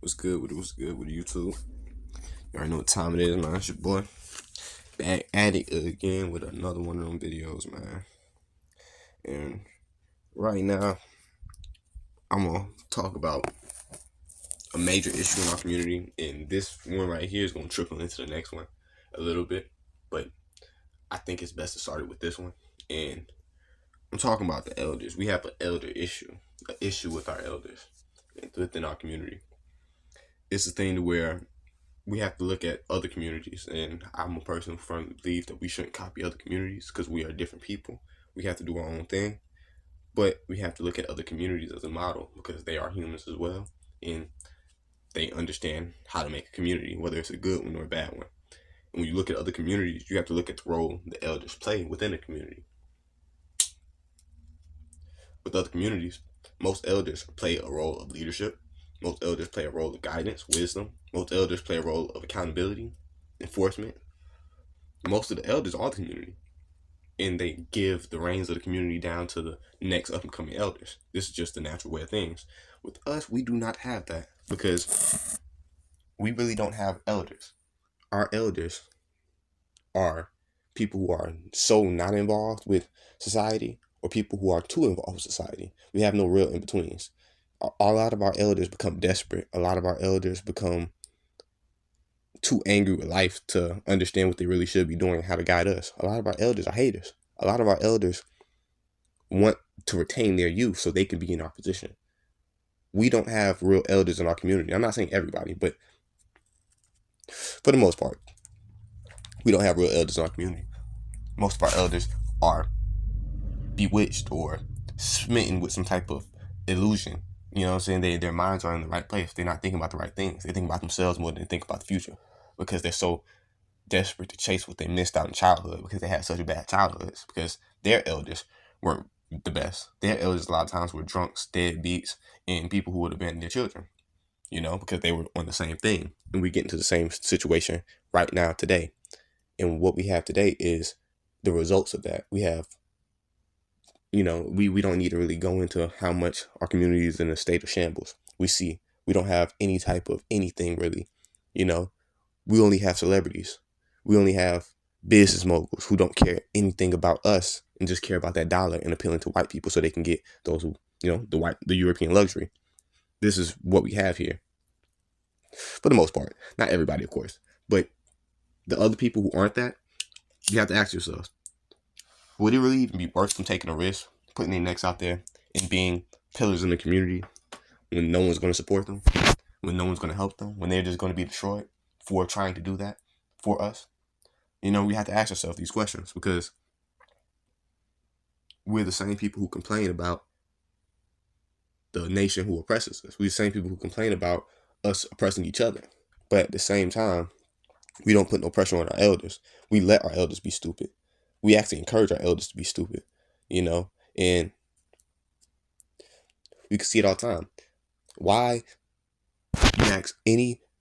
What's good with it? What's good with YouTube? You already know what time it is, man. It's your boy. Back at it again with another one of them videos, man. And right now, I'm going to talk about a major issue in our community. And this one right here is going to trickle into the next one a little bit. But I think it's best to start it with this one. And I'm talking about the elders. We have an elder issue, an issue with our elders within our community. It's a thing to where we have to look at other communities, and I'm a person who firmly believes that we shouldn't copy other communities because we are different people. We have to do our own thing, but we have to look at other communities as a model because they are humans as well, and they understand how to make a community, whether it's a good one or a bad one. And when you look at other communities, you have to look at the role the elders play within a community. With other communities, most elders play a role of leadership. Most elders play a role of guidance, wisdom. Most elders play a role of accountability, enforcement. Most of the elders are the community, and they give the reins of the community down to the next up and coming elders. This is just the natural way of things. With us, we do not have that because we really don't have elders. Our elders are people who are so not involved with society or people who are too involved with society. We have no real in-betweens. A lot of our elders become desperate. A lot of our elders become too angry with life to understand what they really should be doing and how to guide us. A lot of our elders are haters. A lot of our elders want to retain their youth so they can be in our position. We don't have real elders in our community. I'm not saying everybody, but for the most part, we don't have real elders in our community. Most of our elders are bewitched or smitten with some type of illusion. You know what I'm saying? Their minds are in the right place. They're not thinking about the right things. They think about themselves more than they think about the future because they're so desperate to chase what they missed out in childhood because they had such bad childhoods because their elders weren't the best. Their elders a lot of times were drunks, deadbeats, and people who would abandon their children, because they were on the same thing. And we get into the same situation right now today. And what we have today is the results of that. We have we don't need to really go into how much our community is in a state of shambles. We don't have any type of anything really. We only have celebrities. We only have business moguls who don't care anything about us and just care about that dollar and appealing to white people so they can get those who, the European luxury. This is what we have here. For the most part. Not everybody, of course. But the other people who aren't that, you have to ask yourselves, would it really even be worth them taking a risk, putting their necks out there, and being pillars in the community when no one's going to support them, when no one's going to help them, when they're just going to be destroyed for trying to do that for us? We have to ask ourselves these questions because we're the same people who complain about the nation who oppresses us. We're the same people who complain about us oppressing each other. But at the same time, we don't put no pressure on our elders. We let our elders be stupid. We actually encourage our elders to be stupid, and we can see it all the time. Why you ask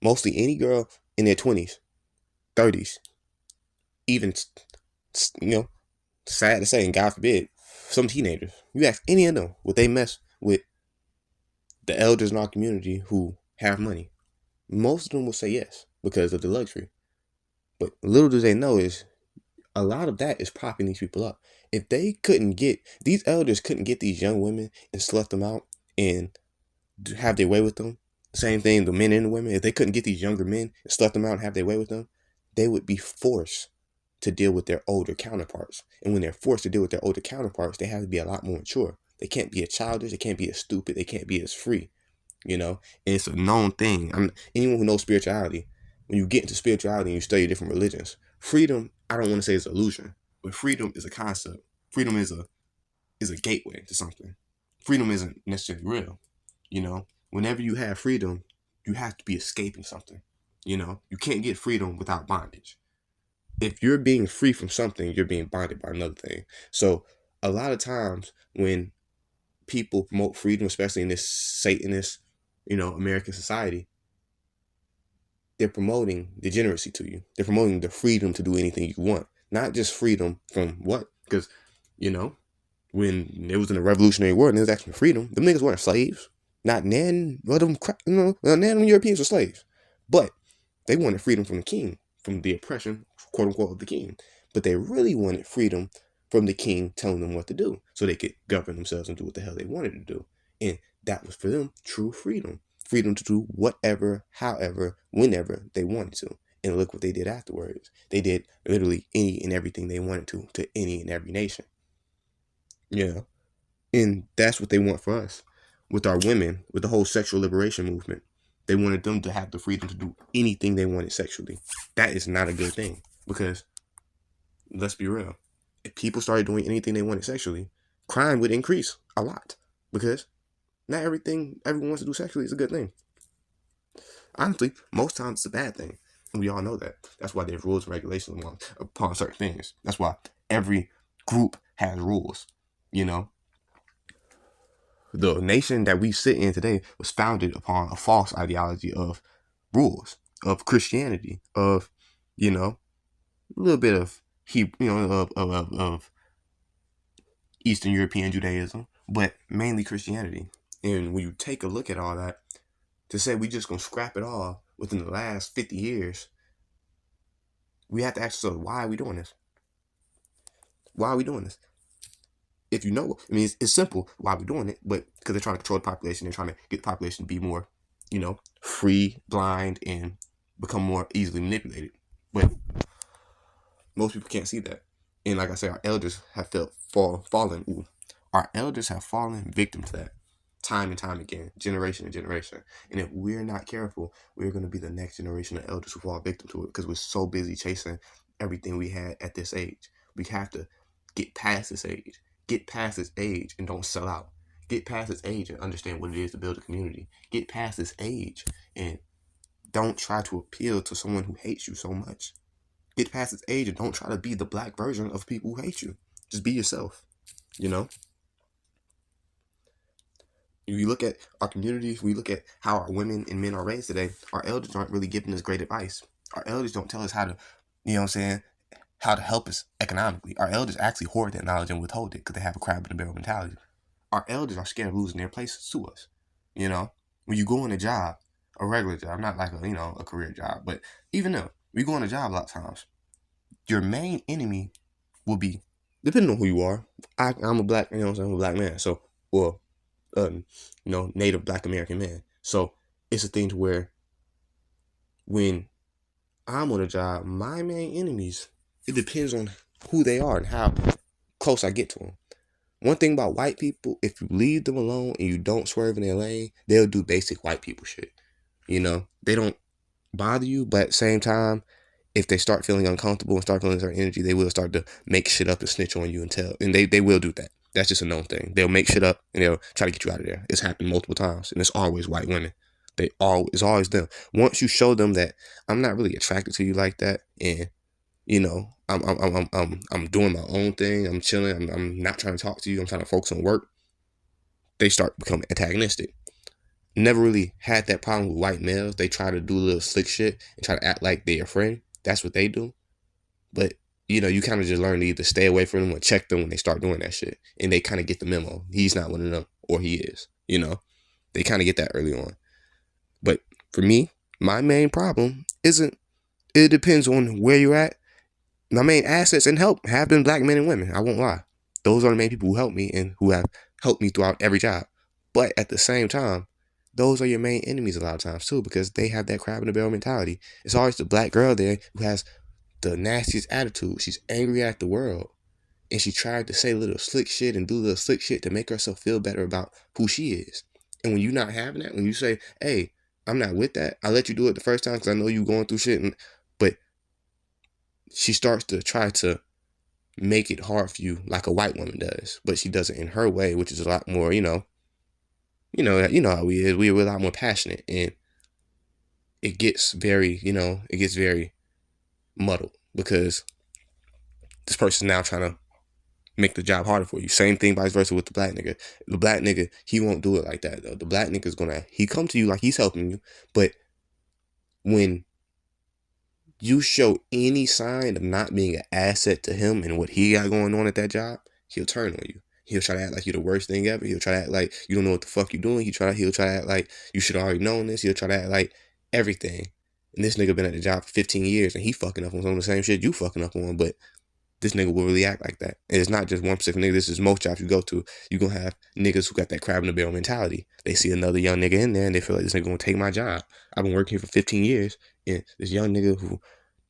mostly any girl in their 20s, 30s, even, sad to say, and God forbid, some teenagers, you ask any of them, would they mess with the elders in our community who have money? Most of them will say yes because of the luxury. But little do they know is a lot of that is propping these people up. If these elders couldn't get these young women and slut them out and have their way with them, same thing, the men and the women, if they couldn't get these younger men and slut them out and have their way with them, they would be forced to deal with their older counterparts. And when they're forced to deal with their older counterparts, they have to be a lot more mature. They can't be as childish, they can't be as stupid, they can't be as free, And it's a known thing. Anyone who knows spirituality, when you get into spirituality and you study different religions, freedom, I don't want to say it's an illusion, but freedom is a concept. Freedom is a gateway to something. Freedom isn't necessarily real. Whenever you have freedom, you have to be escaping something. You can't get freedom without bondage. If you're being free from something, you're being bonded by another thing. So a lot of times when people promote freedom, especially in this Satanist, American society, they're promoting degeneracy to you. They're promoting the freedom to do anything you want. Not just freedom from what? Because, when it was in the Revolutionary War and there was actually freedom, them niggas weren't slaves. Not none of them, none of them Europeans were slaves, but they wanted freedom from the king, from the oppression, quote unquote, of the king. But they really wanted freedom from the king telling them what to do, so they could govern themselves and do what the hell they wanted to do. And that was for them true freedom, freedom to do whatever, however, whenever they wanted to. And look what they did afterwards. They did literally any and everything they wanted to any and every nation. Yeah. And that's what they want for us with our women, with the whole sexual liberation movement. They wanted them to have the freedom to do anything they wanted sexually. That is not a good thing because, let's be real, if people started doing anything they wanted sexually, crime would increase a lot because not everything everyone wants to do sexually is a good thing. Honestly, most times it's a bad thing. And we all know that. That's why there's rules and regulations upon certain things. That's why every group has rules. You know, the nation that we sit in today was founded upon a false ideology of rules, of Christianity, of, you know, a little bit of of Eastern European Judaism, but mainly Christianity. And when you take a look at all that, to say we just gonna scrap it all within the last 50 years, we have to ask ourselves, why are we doing this? Why are we doing this? If you know, I mean, it's simple why we're doing it, but because they're trying to control the population, they're trying to get the population to be more, free, blind, and become more easily manipulated. But most people can't see that. And like I said, our elders have fallen. Ooh, our elders have fallen victim to that time and time again, generation and generation. And if we're not careful, we're going to be the next generation of elders who fall victim to it because we're so busy chasing everything we had at this age. We have to get past this age. Get past this age and don't sell out. Get past this age and understand what it is to build a community. Get past this age and don't try to appeal to someone who hates you so much. Get past this age and don't try to be the black version of people who hate you. Just be yourself, you know? If you look at our communities, we look at how our women and men are raised today, our elders aren't really giving us great advice. Our elders don't tell us how to, how to help us economically. Our elders actually hoard that knowledge and withhold it because they have a crab in the barrel mentality. Our elders are scared of losing their places to us. When you go on a job, a regular job, not like a career job, but even though we go on a job a lot of times, your main enemy will be, depending on who you are. I'm a black, I'm a black man. So, well, native black American man. So it's a thing to where when I'm on a job, my main enemies, it depends on who they are and how close I get to them. One thing about white people, if you leave them alone and you don't swerve in their lane, they'll do basic white people shit. They don't bother you, but at the same time, if they start feeling uncomfortable and start feeling a certain energy, they will start to make shit up and snitch on you and they will do that. That's just a known thing. They'll make shit up and they'll try to get you out of there. It's happened multiple times, and it's always white women. It's always them. Once you show them that I'm not really attracted to you like that, and I'm doing my own thing. I'm chilling. I'm not trying to talk to you. I'm trying to focus on work. They start becoming antagonistic. Never really had that problem with white males. They try to do a little slick shit and try to act like they're your friend. That's what they do. But you kind of just learn to either stay away from them or check them when they start doing that shit. And they kind of get the memo. He's not one of them, or he is. They kind of get that early on. But for me, my main problem isn't. It depends on where you're at. My main assets and help have been black men and women. I won't lie. Those are the main people who help me and who have helped me throughout every job. But at the same time, those are your main enemies a lot of times too, because they have that crab in the barrel mentality. It's always the black girl there who has the nastiest attitude. She's angry at the world. And she tried to say little slick shit and do little slick shit to make herself feel better about who she is. And when you're not having that, when you say, hey, I'm not with that, I let you do it the first time because I know you going through shit. But she starts to try to make it hard for you like a white woman does. But she does it in her way, which is a lot more, how we is. We're a lot more passionate. And it gets very, muddled because this person's now trying to make the job harder for you. Same thing vice versa with the black nigga. The black nigga, he won't do it like that though. The black nigga's he come to you like he's helping you, but when you show any sign of not being an asset to him and what he got going on at that job, he'll turn on you. He'll try to act like you're the worst thing ever. He'll try to act like you don't know what the fuck you're doing. He'll try to act like you should have already known this. He'll try to act like everything. And this nigga been at the job for 15 years and he fucking up on some of the same shit you fucking up on, but this nigga will really act like that. And it's not just one specific nigga. This is most jobs you go to. You gonna have niggas who got that crab in the barrel mentality. They see another young nigga in there and they feel like this nigga gonna take my job. I've been working here for 15 years and this young nigga who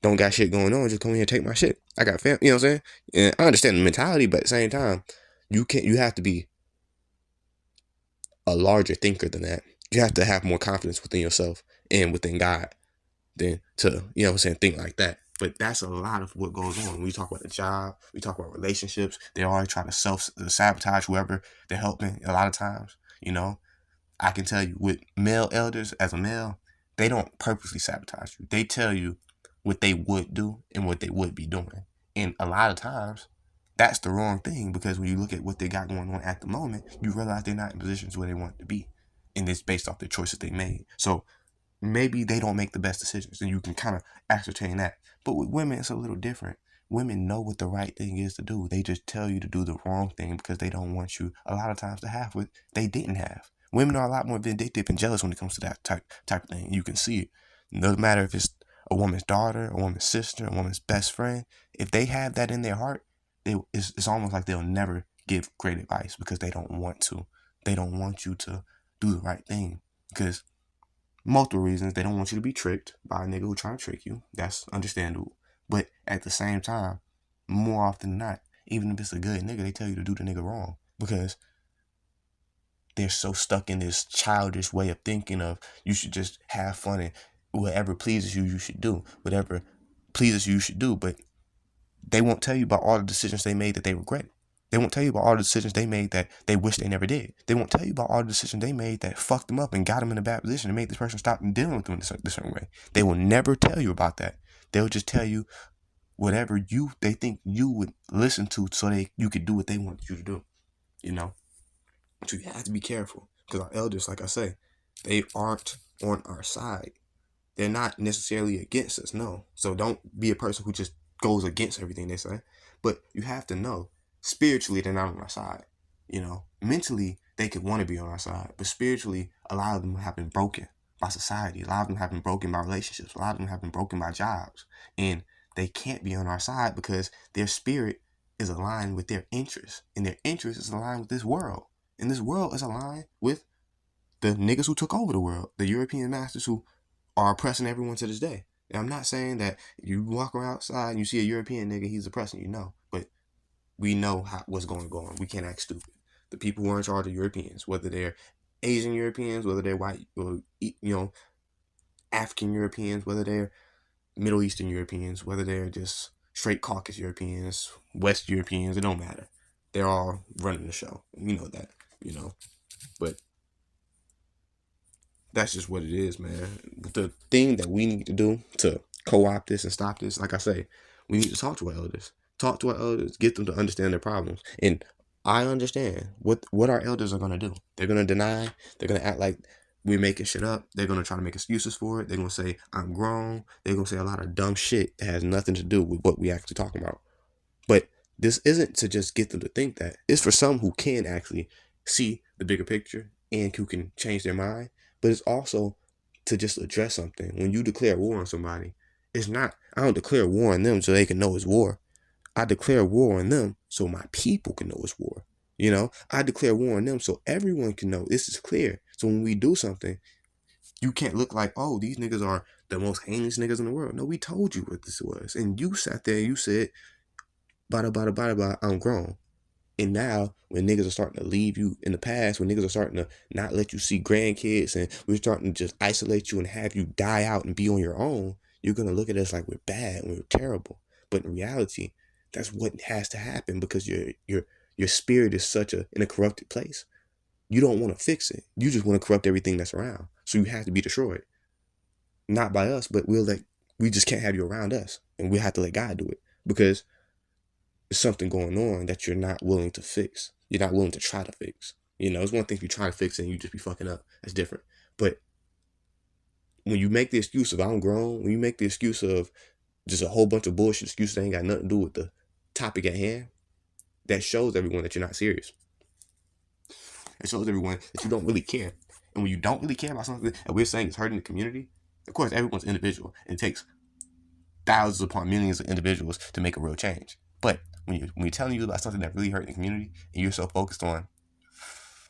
don't got shit going on just come here and take my shit. I got family, you know what I'm saying? And I understand the mentality, but at the same time, you have to be a larger thinker than that. You have to have more confidence within yourself and within God than to, you know what I'm saying, think like that. But that's a lot of what goes on. When we talk about the job, we talk about relationships, they always try to sabotage whoever they're helping a lot of times. You know, I can tell you with male elders, as a male, they don't purposely sabotage you. They tell you what they would do and what they would be doing. And a lot of times, that's the wrong thing, because when you look at what they got going on at the moment, you realize they're not in positions where they want to be. And it's based off the choices they made. So maybe they don't make the best decisions, and you can kind of ascertain that. But with women, it's a little different. Women know what the right thing is to do. They just tell you to do the wrong thing because they don't want you a lot of times to have what they didn't have. Women are a lot more vindictive and jealous when it comes to that type of thing. You can see it. It doesn't matter if it's a woman's daughter, a woman's sister, a woman's best friend. If they have that in their heart, it's almost like they'll never give great advice because they don't want to. They don't want you to do the right thing because multiple reasons. They don't want you to be tricked by a nigga who trying to trick you. That's understandable. But at the same time, more often than not, even if it's a good nigga, they tell you to do the nigga wrong because they're so stuck in this childish way of thinking of you should just have fun and whatever pleases you, you should do. Whatever pleases you, you should do. But they won't tell you about all the decisions they made that they regret. They won't tell you about all the decisions they made that they wish they never did. They won't tell you about all the decisions they made that fucked them up and got them in a bad position and made this person stop dealing with them in a certain way. They will never tell you about that. They'll just tell you whatever they think you would listen to so you could do what they want you to do. You know? So you have to be careful because our elders, like I say, they aren't on our side. They're not necessarily against us, no. So don't be a person who just goes against everything they say. But you have to know, spiritually, they're not on our side. You know, mentally, they could want to be on our side. But spiritually, a lot of them have been broken by society. A lot of them have been broken by relationships. A lot of them have been broken by jobs. And they can't be on our side because their spirit is aligned with their interests. And their interest is aligned with this world. And this world is aligned with the niggas who took over the world. The European masters who are oppressing everyone to this day. And I'm not saying that you walk around outside and you see a European nigga, he's oppressing you. No, but we know what's going on. We can't act stupid. The people who are in charge of Europeans, whether they're Asian Europeans, whether they're white, or, you know, African Europeans, whether they're Middle Eastern Europeans, whether they're just straight Caucasus Europeans, West Europeans, it don't matter. They're all running the show. We know that, you know. But that's just what it is, man. The thing that we need to do to co-opt this and stop this, like I say, we need to talk to our elders. Talk to our elders, get them to understand their problems. And I understand what our elders are going to do. They're going to deny. They're going to act like we're making shit up. They're going to try to make excuses for it. They're going to say, I'm grown. They're going to say a lot of dumb shit that has nothing to do with what we actually talking about. But this isn't to just get them to think that. It's for some who can actually see the bigger picture and who can change their mind. But it's also to just address something. When you declare war on somebody, it's not, I don't declare war on them so they can know it's war. I declare war on them so my people can know it's war. You know, I declare war on them so everyone can know this is clear. So when we do something, you can't look like, oh, these niggas are the most heinous niggas in the world. No, we told you what this was. And you sat there and you said, bada, bada, bada, bada, I'm grown. And now, when niggas are starting to leave you in the past, when niggas are starting to not let you see grandkids, and we're starting to just isolate you and have you die out and be on your own, you're going to look at us like we're bad and we're terrible. But in reality, that's what has to happen because your spirit is in a corrupted place. You don't want to fix it. You just want to corrupt everything that's around. So you have to be destroyed. Not by us, but we just can't have you around us. And we have to let God do it because there's something going on that you're not willing to fix. You're not willing to try to fix. You know, it's one thing if you try to fix it and you just be fucking up. That's different. But when you make the excuse of I'm grown, when you make the excuse of just a whole bunch of bullshit excuses that ain't got nothing to do with the topic at hand, that shows everyone that you're not serious. It shows everyone that you don't really care. And when you don't really care about something that we're saying is hurting the community, of course, everyone's individual. And it takes thousands upon millions of individuals to make a real change. But when you're telling you about something that really hurting the community, and you're so focused on,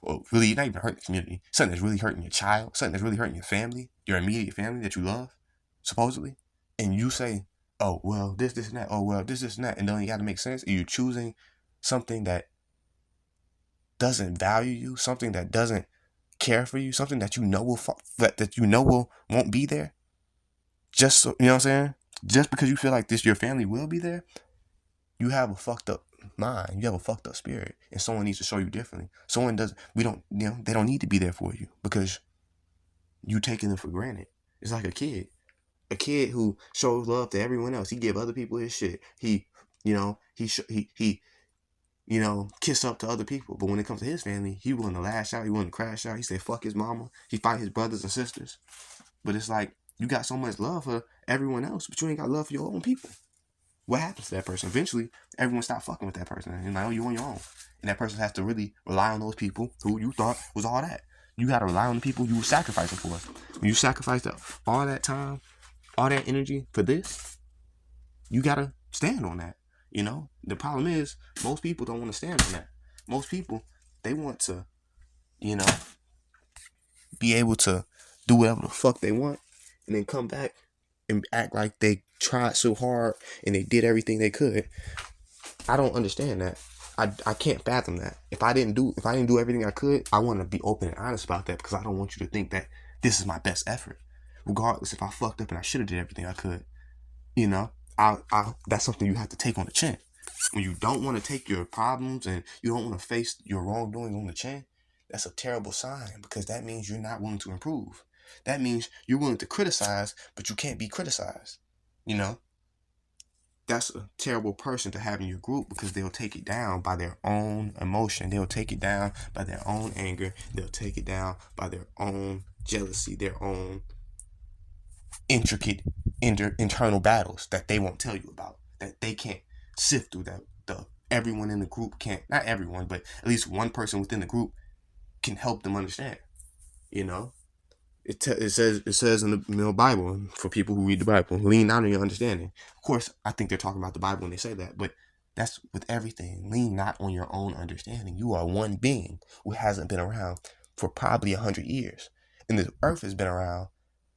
well, really, you're not even hurting the community. Something that's really hurting your child, something that's really hurting your family, your immediate family that you love, supposedly, and you say, oh, well, this, and that, oh, well, this, and that, and then you got to make sense, and you're choosing something that doesn't value you, something that doesn't care for you, something that you know won't be there, just so, you know what I'm saying? Just because you feel like your family will be there, you have a fucked up mind, you have a fucked up spirit, and someone needs to show you differently. They don't need to be there for you because you taking them for granted. It's like a kid who shows love to everyone else. He give other people his shit. He kiss up to other people. But when it comes to his family, he willing to lash out. He willing to crash out. He say fuck his mama. He fight his brothers and sisters. But it's like you got so much love for everyone else, but you ain't got love for your own people. What happens to that person? Eventually, everyone stop fucking with that person. And like, oh, you on your own. And that person has to really rely on those people who you thought was all that. You got to rely on the people you were sacrificing for. When you sacrificed all that time, all that energy for this, you got to stand on that. You know, the problem is most people don't want to stand on that. Most people, they want to, be able to do whatever the fuck they want and then come back and act like they tried so hard and they did everything they could. I don't understand that. I can't fathom that. If I didn't do everything I could, I want to be open and honest about that because I don't want you to think that this is my best effort. Regardless if I fucked up and I should have did everything I could. That's something you have to take on the chin. When you don't want to take your problems and you don't want to face your wrongdoings on the chin, that's a terrible sign because that means you're not willing to improve. That means you're willing to criticize, but you can't be criticized. That's a terrible person to have in your group because they'll take it down by their own emotion. They'll take it down by their own anger. They'll take it down by their own jealousy, their own intricate internal battles that they won't tell you about, that they can't sift through, that everyone in the group can't, not everyone, but at least one person within the group can help them understand. It says in the Bible, for people who read the Bible, lean not on your understanding. Of course, I think they're talking about the Bible when they say that, but that's with everything. Lean not on your own understanding. You are one being who hasn't been around for probably 100 years. And this earth has been around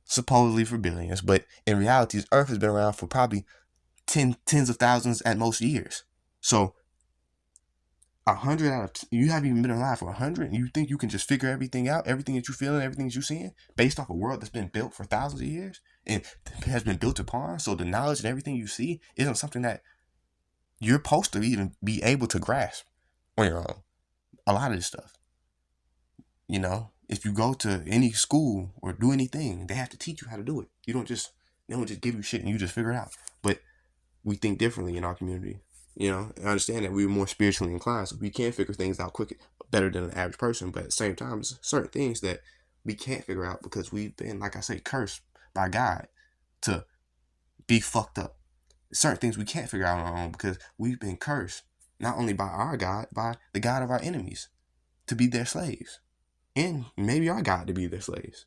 supposedly for billions, but in reality, this earth has been around for probably tens of thousands at most years. So 100 out of you haven't even been alive for 100, and you think you can just figure everything out, everything that you're feeling, everything that you're seeing, based off a world that's been built for thousands of years and has been built upon. So the knowledge and everything you see isn't something that you're supposed to even be able to grasp on your own. A lot of this stuff, if you go to any school or do anything, they have to teach you how to do it. They don't just give you shit and you just figure it out. But we think differently in our community. I understand that we're more spiritually inclined, so we can figure things out quicker, better than an average person. But at the same time, there's certain things that we can't figure out because we've been, like I say, cursed by God to be fucked up. Certain things we can't figure out on our own because we've been cursed, not only by our God, by the God of our enemies, to be their slaves. And maybe our God to be their slaves.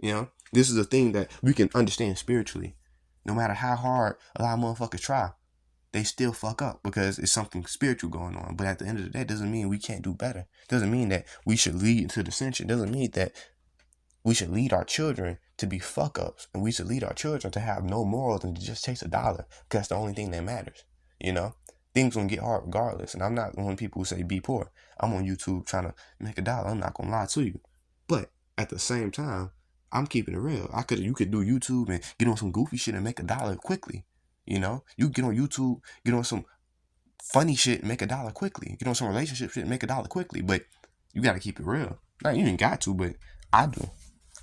This is a thing that we can understand spiritually. No matter how hard a lot of motherfuckers try, they still fuck up because it's something spiritual going on. But at the end of the day, it doesn't mean we can't do better. It doesn't mean that we should lead into dissension. It doesn't mean that we should lead our children to be fuck ups. And we should lead our children to have no morals and to just chase $1 because that's the only thing that matters. Things gonna get hard regardless. And I'm not one of people who say be poor. I'm on YouTube trying to make $1. I'm not gonna lie to you. But at the same time, I'm keeping it real. You could do YouTube and get on some goofy shit and make $1 quickly. You get on YouTube, get on some funny shit and make $1 quickly. Get on some relationship shit and make $1 quickly. But you got to keep it real. Not you ain't got to, but I do.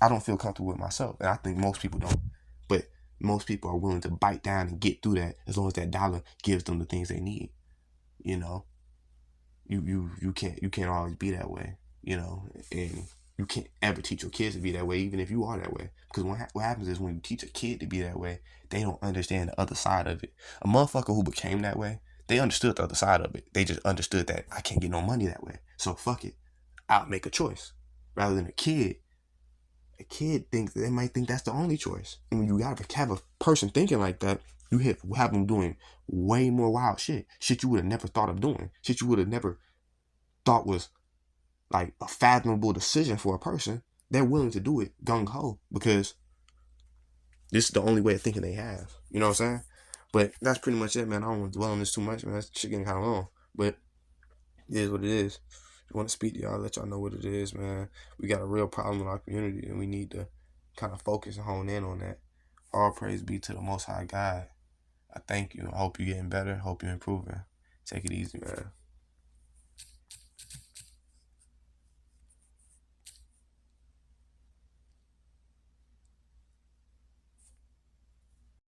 I don't feel comfortable with myself, and I think most people don't. But most people are willing to bite down and get through that as long as that dollar gives them the things they need. You can't always be that way. And you can't ever teach your kids to be that way, even if you are that way. Because what happens is when you teach a kid to be that way, they don't understand the other side of it. A motherfucker who became that way, they understood the other side of it. They just understood that I can't get no money that way. So fuck it. I'll make a choice. rather than a kid. A kid thinks they might think that's the only choice. And when you have a person thinking like that, you have them doing way more wild shit you would have never thought of doing, shit you would have never thought was like a fathomable decision for a person. They're willing to do it gung ho because this is the only way of thinking they have. You know what I'm saying? But that's pretty much it, man. I don't want to dwell on this too much, man. That shit getting kind of long, but it is what it is. I want to speak to y'all, let y'all know what it is, man. We got a real problem in our community, and we need to kind of focus and hone in on that. All praise be to the Most High God. I thank you. I hope you're getting better. I hope you're improving. Take it easy, man.